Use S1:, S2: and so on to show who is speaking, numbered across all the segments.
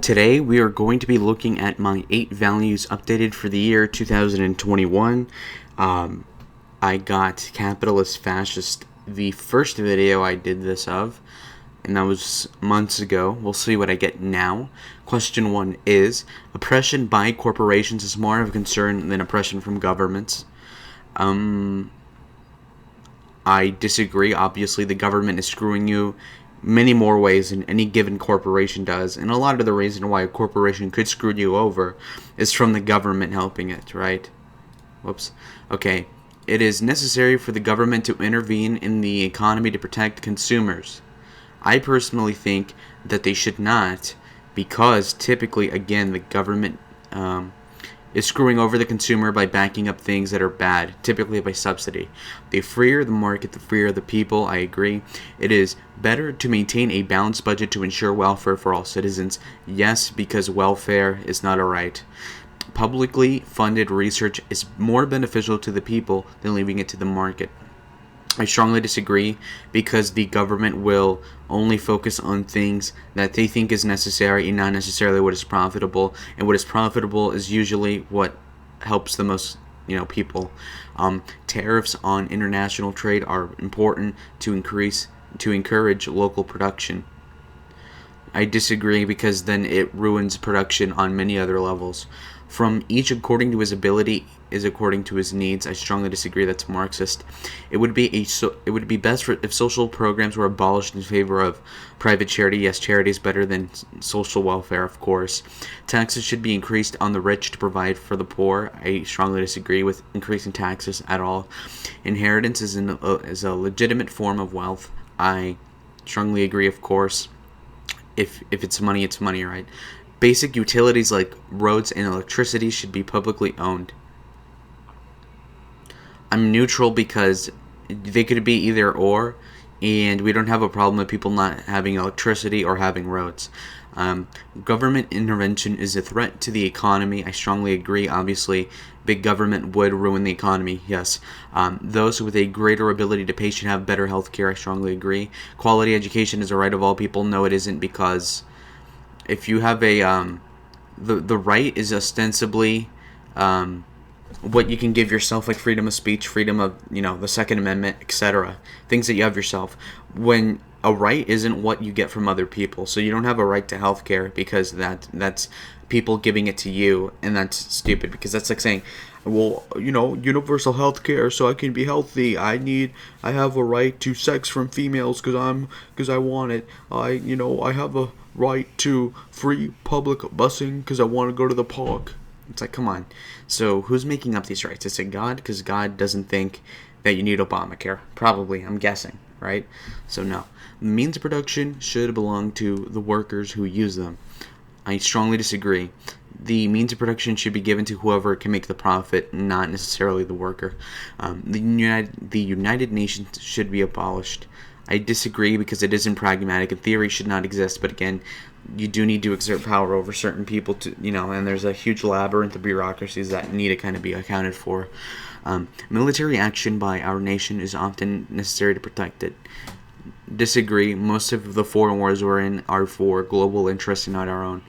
S1: Today we are going to be looking at my 8 values updated for the year 2021. I got Capitalist Fascist, the first video I did this of, and that was months ago. We'll see what I get now. Question 1 is, oppression by corporations is more of a concern than oppression from governments. I disagree. Obviously, the government is screwing you many more ways than any given corporation does, and a lot of the reason why a corporation could screw you over is from the government helping it, right? Whoops. Okay. It is necessary for the government to intervene in the economy to protect consumers. I personally think that they should not, because typically, again, the government is screwing over the consumer by backing up things that are bad, typically by subsidy. The freer the market, the freer the people. I agree. It is better to maintain a balanced budget to ensure welfare for all citizens. Yes, because welfare is not a right. Publicly funded research is more beneficial to the people than leaving it to the market. I strongly disagree, because the government will only focus on things that they think is necessary and not necessarily what is profitable. And what is profitable is usually what helps the most, people. Tariffs on international trade are important to encourage local production. I disagree, because then it ruins production on many other levels. From each according to his ability is according to his needs. I strongly disagree. That's Marxist. It would be best if social programs were abolished in favor of private charity. Yes, charity is better than social welfare, of course. Taxes should be increased on the rich to provide for the poor. I strongly disagree with increasing taxes at all. Inheritance is a legitimate form of wealth. I strongly agree, of course. If it's money, it's money, right? Basic utilities like roads and electricity should be publicly owned. I'm neutral, because they could be either or, and we don't have a problem with people not having electricity or having roads. Government intervention is a threat to the economy. I strongly agree. Obviously, big government would ruin the economy, yes. Those with a greater ability to pay should have better health care. I strongly agree. Quality education is a right of all people. No, it isn't, because if you have the right is ostensibly what you can give yourself, like freedom of speech, freedom of, the Second Amendment, etc. Things that you have yourself. When a right isn't what you get from other people. So you don't have a right to health care, because that's people giving it to you, and that's stupid, because that's like saying, well, universal health care so I can be healthy. I have a right to sex from females because I want it. I have a right to free public busing because I want to go to the park. It's like, come on. So who's making up these rights? Is it God? Because God doesn't think that you need Obamacare. Probably, I'm guessing, right? So no. Means of production should belong to the workers who use them. I strongly disagree. The means of production should be given to whoever can make the profit, not necessarily the worker. The United Nations should be abolished. I disagree, because it isn't pragmatic. In theory, should not exist, but again, you do need to exert power over certain people to, and there's a huge labyrinth of bureaucracies that need to kind of be accounted for. Military action by our nation is often necessary to protect it. Disagree. Most of the foreign wars we're in are for global interests and not our own.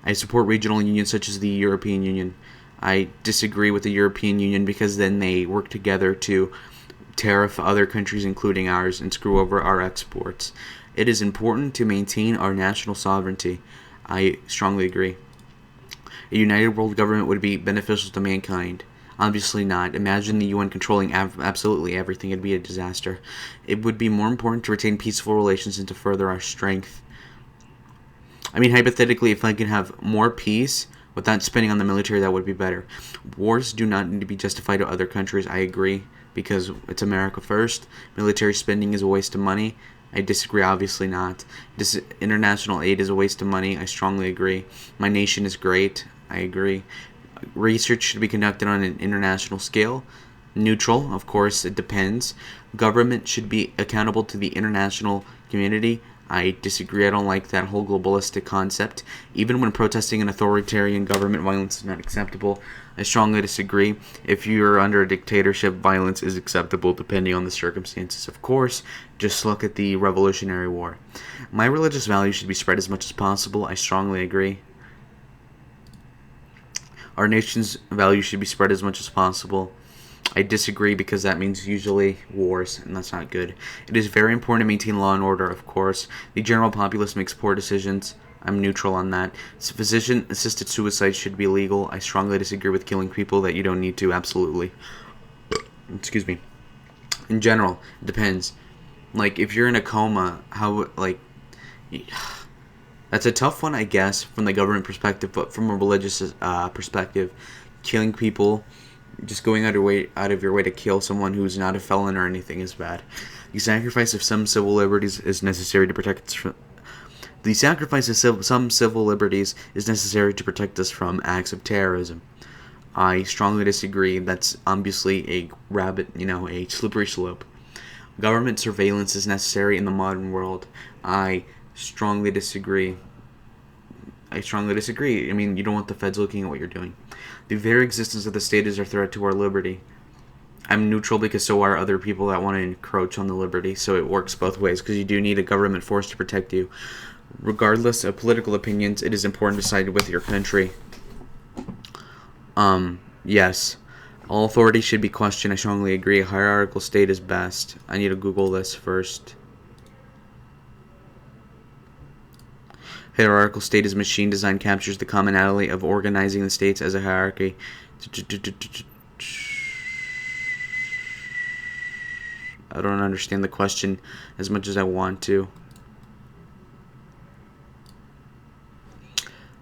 S1: I support regional unions such as the European Union. I disagree with the European Union, because then they work together to tariff other countries, including ours, and screw over our exports. It is important to maintain our national sovereignty. I strongly agree. A united world government would be beneficial to mankind. Obviously not. Imagine the UN controlling absolutely everything. It'd be a disaster. It would be more important to retain peaceful relations and to further our strength. I mean, hypothetically, if I could have more peace without spending on the military, that would be better. Wars do not need to be justified to other countries. I agree, because it's America first. Military spending is a waste of money. I disagree, obviously not. International aid is a waste of money. I strongly agree. My nation is great. I agree. Research should be conducted on an international scale. Neutral, of course, it depends. Government should be accountable to the international community. I disagree. I don't like that whole globalistic concept. Even when protesting an authoritarian government, violence is not acceptable. I strongly disagree. If you're under a dictatorship, violence is acceptable depending on the circumstances, of course. Just look at the Revolutionary War. My religious values should be spread as much as possible. I strongly agree. Our nation's values should be spread as much as possible. I disagree because that means usually wars, and that's not good. It is very important to maintain law and order, of course. The general populace makes poor decisions. I'm neutral on that. Physician-assisted suicide should be legal. I strongly disagree with killing people that you don't need to, absolutely. Excuse me. In general, it depends. Like, if you're in a coma, how, like... That's a tough one, I guess, from the government perspective, but from a religious perspective, killing people, just going out of your way to kill someone who's not a felon or anything is bad. The sacrifice of some civil liberties is necessary to protect us from... The sacrifice of some civil liberties is necessary to protect us from acts of terrorism. I strongly disagree. That's obviously a a slippery slope. Government surveillance is necessary in the modern world. I strongly disagree. I mean, you don't want the feds looking at what you're doing. The very existence of the state is a threat to our liberty. I'm neutral because so are other people that want to encroach on the liberty, so it works both ways, because you do need a government force to protect you. Regardless of political opinions, it is important to side with your country. Yes. All authority should be questioned. I strongly agree. A hierarchical state is best. I need to Google this first. Hierarchical state is machine design, captures the commonality of organizing the states as a hierarchy. I don't understand the question as much as I want to.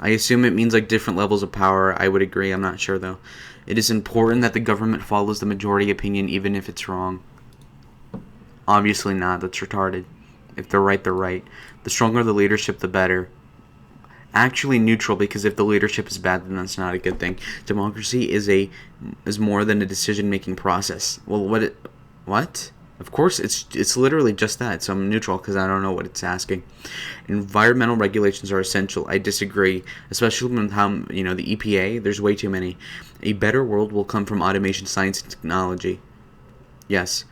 S1: I assume it means like different levels of power. I would agree. I'm not sure though. It is important that the government follows the majority opinion even if it's wrong. Obviously not. That's retarded. If they're right, they're right. The stronger the leadership, the better. Actually neutral, because if the leadership is bad, then that's not a good thing. Democracy is more than a decision-making process. Well, what? Of course, it's literally just that. So I'm neutral because I don't know what it's asking. Environmental regulations are essential. I disagree, especially with how the EPA. There's way too many. A better world will come from automation, science, and technology. Yes.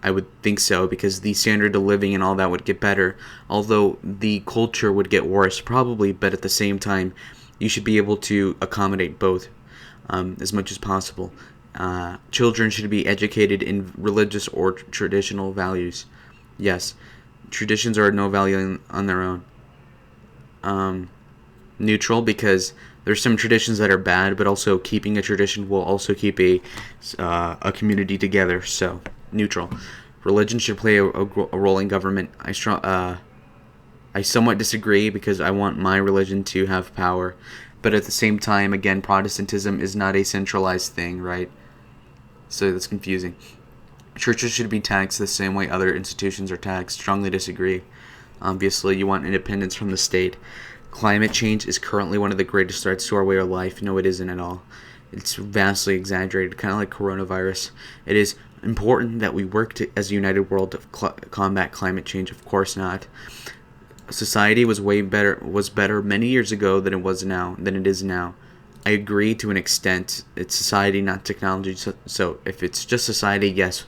S1: I would think so, because the standard of living and all that would get better, although the culture would get worse, probably, but at the same time, you should be able to accommodate both as much as possible. Children should be educated in religious or traditional values. Yes, traditions are no value on their own. Neutral, because there's some traditions that are bad, but also keeping a tradition will also keep a community together, so... Neutral. Religion should play a role in government. I somewhat disagree because I want my religion to have power, but at the same time, again, Protestantism is not a centralized thing, right? So that's confusing. Churches should be taxed the same way other institutions are taxed. Strongly disagree. Obviously, you want independence from the state. Climate change is currently one of the greatest threats to our way of life. No, it isn't at all. It's vastly exaggerated, kind of like coronavirus. It is important that we work as a united world to combat climate change. Of course not. Society was better many years ago than it is now. I agree to an extent. It's society, not technology. So if it's just society, yes.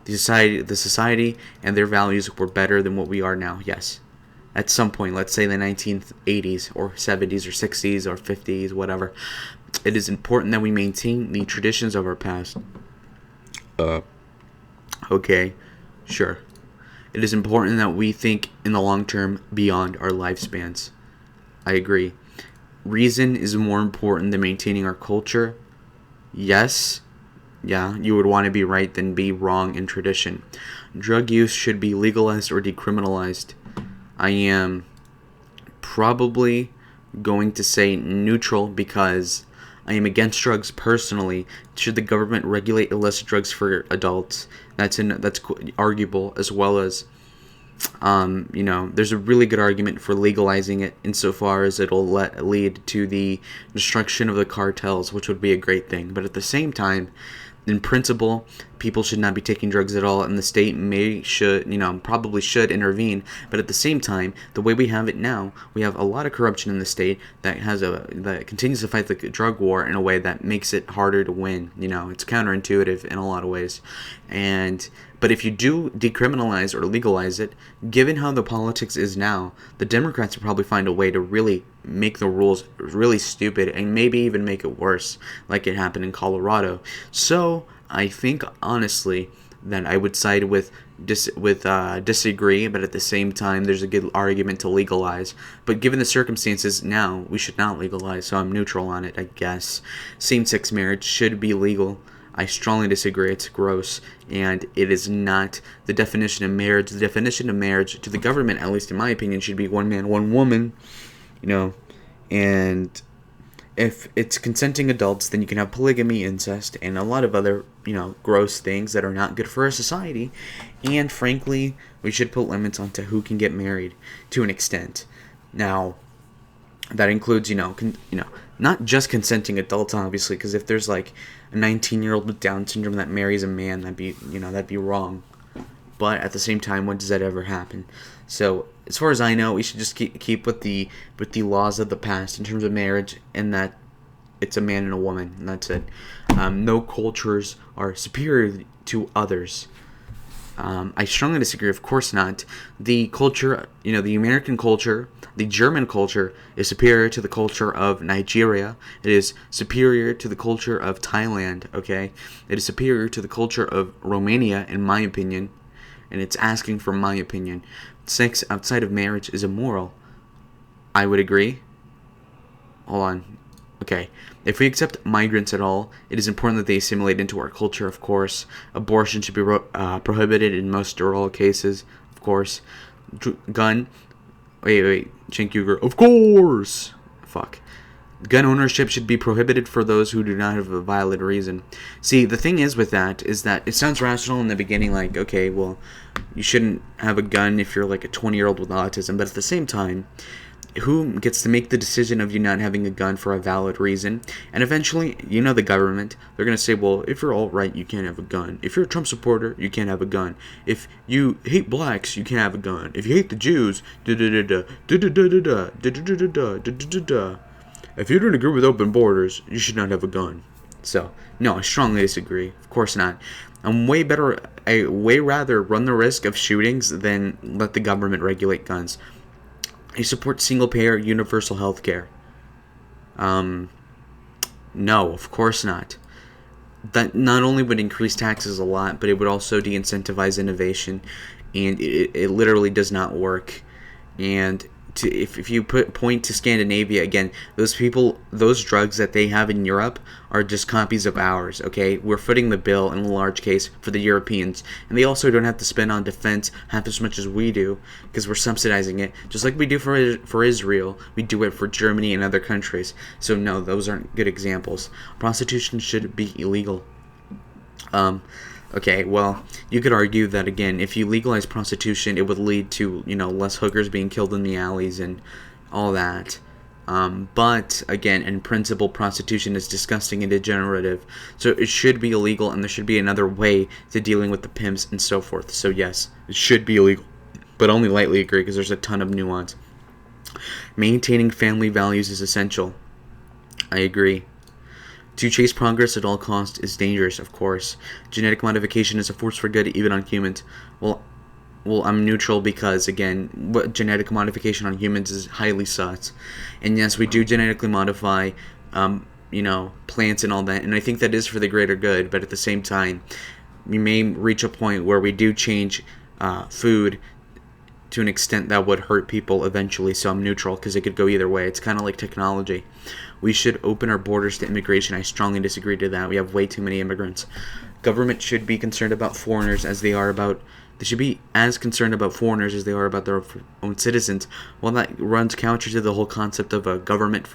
S1: The society and their values were better than what we are now. Yes. At some point, let's say the 1980s or 70s or 60s or 50s, whatever. It is important that we maintain the traditions of our past. Okay, sure. It is important that we think in the long term beyond our lifespans. I agree. Reason is more important than maintaining our culture. Yes. Yeah, you would want to be right than be wrong in tradition. Drug use should be legalized or decriminalized. I am probably going to say neutral because I am against drugs personally. Should the government regulate illicit drugs for adults? That's arguable, as well as, there's a really good argument for legalizing it insofar as it'll lead to the destruction of the cartels, which would be a great thing. But at the same time, in principle, people should not be taking drugs at all, and the state probably should intervene. But at the same time, the way we have it now, we have a lot of corruption in the state that continues to fight the drug war in a way that makes it harder to win. It's counterintuitive in a lot of ways, but if you do decriminalize or legalize it, given how the politics is now, the Democrats will probably find a way to really make the rules really stupid and maybe even make it worse, like it happened in Colorado. So I think honestly that I would side with disagree, but at the same time there's a good argument to legalize. But given the circumstances now, we should not legalize, so I'm neutral on it, I guess. Same-sex marriage should be legal. I strongly disagree. It's gross, and it is not the definition of marriage. The definition of marriage, to the government, at least in my opinion, should be one man, one woman, and if it's consenting adults, then you can have polygamy, incest, and a lot of other, gross things that are not good for our society. And frankly, we should put limits onto who can get married to an extent. Now, that includes, not just consenting adults, obviously, because if there's like a 19-year-old with Down syndrome that marries a man, that'd be wrong. But at the same time, when does that ever happen? So as far as I know, we should just keep with the laws of the past in terms of marriage, and that it's a man and a woman, and that's it. No cultures are superior to others. I strongly disagree. Of course not. The culture, the American culture, the German culture is superior to the culture of Nigeria. It is superior to the culture of Thailand, okay? It is superior to the culture of Romania, in my opinion. And it's asking for my opinion. Sex outside of marriage is immoral. I would agree. Hold on. Okay. If we accept migrants at all, it is important that they assimilate into our culture, of course. Abortion should be prohibited in most or all cases, of course. Gun. Wait. Cenk Uygur. Of course! Fuck. Gun ownership should be prohibited for those who do not have a valid reason. See, the thing is with that is that it sounds rational in the beginning, like, okay, well, you shouldn't have a gun if you're like a 20-year-old with autism, but at the same time, who gets to make the decision of you not having a gun for a valid reason? And eventually, the government, they're going to say, well, if you're alt-right, you can't have a gun. If you're a Trump supporter, you can't have a gun. If you hate blacks, you can't have a gun. If you hate the Jews, if you don't agree with open borders, you should not have a gun. So, no, I strongly disagree. Of course not. I way rather run the risk of shootings than let the government regulate guns. I support single-payer universal health care. No, of course not. That not only would increase taxes a lot, but it would also de-incentivize innovation, and it literally does not work. And if you point to Scandinavia again, those drugs that they have in Europe are just copies of ours, okay? We're footing the bill in a large case for the Europeans, and they also don't have to spend on defense half as much as we do, because we're subsidizing it, just like we do for Israel. We do it for Germany and other countries. So no, those aren't good examples. Prostitution should be illegal. Okay, well, you could argue that, again, if you legalize prostitution, it would lead to, less hookers being killed in the alleys and all that. But, again, in principle, prostitution is disgusting and degenerative. So it should be illegal, and there should be another way to dealing with the pimps and so forth. So, yes, it should be illegal. But only lightly agree, because there's a ton of nuance. Maintaining family values is essential. I agree. To chase progress at all costs is dangerous, of course. Genetic modification is a force for good, even on humans. Well, I'm neutral because, again, genetic modification on humans is highly sus. And yes, we do genetically modify, plants and all that, and I think that is for the greater good, but at the same time, we may reach a point where we do change food to an extent that would hurt people eventually, so I'm neutral because it could go either way. It's kind of like technology. We should open our borders to immigration. I strongly disagree to that. We have way too many immigrants. Government should be concerned about foreigners as they are about... They should be as concerned about foreigners as they are about their own citizens. Well, that runs counter to the whole concept of a government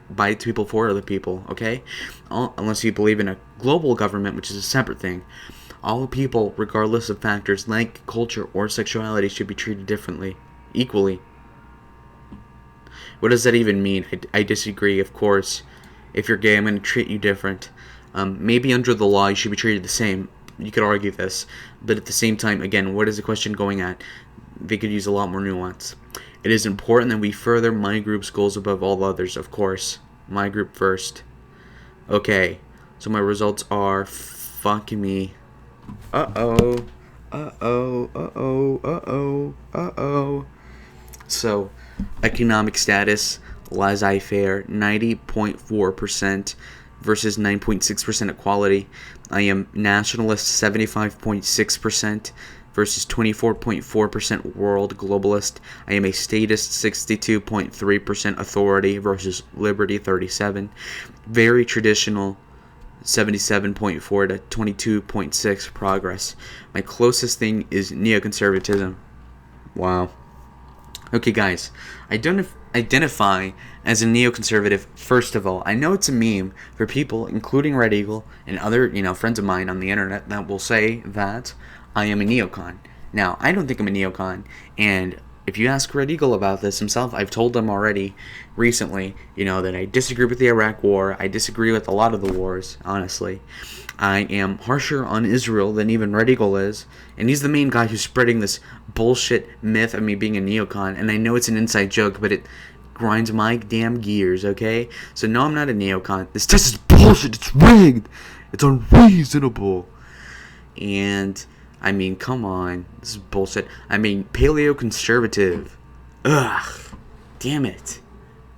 S1: by people for other people, okay? Unless you believe in a global government, which is a separate thing. All people, regardless of factors like culture or sexuality, should be treated differently, equally. What does that even mean? I disagree, of course. If you're gay, I'm going to treat you different. Maybe under the law you should be treated the same. You could argue this, but at the same time, again, what is the question going at? They could use a lot more nuance. It is important that we further my group's goals above all others, of course. My group first. Okay, so my results are fucking me. Uh-oh. Uh-oh. Uh-oh. Uh-oh. Uh-oh. So, economic status, laissez-faire, 90.4% versus 9.6% equality. I am nationalist, 75.6% versus 24.4% world globalist. I am a statist, 62.3% authority versus liberty, 37. Very traditional, 77.4 to 22.6 progress. My closest thing is neoconservatism. Wow. Okay, guys, I don't identify as a neoconservative. First of all, I know it's a meme for people, including Red Eagle and other, friends of mine on the internet, that will say that I am a neocon. Now, I don't think I'm a neocon, and if you ask Red Eagle about this himself, I've told him already recently, that I disagree with the Iraq War. I disagree with a lot of the wars, honestly. I am harsher on Israel than even Red Eagle is, and he's the main guy who's spreading this bullshit myth of me being a neocon, and I know it's an inside joke, but it grinds my damn gears, okay? So no, I'm not a neocon. This test is bullshit. It's rigged. It's unreasonable. And I mean, come on. This is bullshit. I mean, paleoconservative. Ugh. Damn it.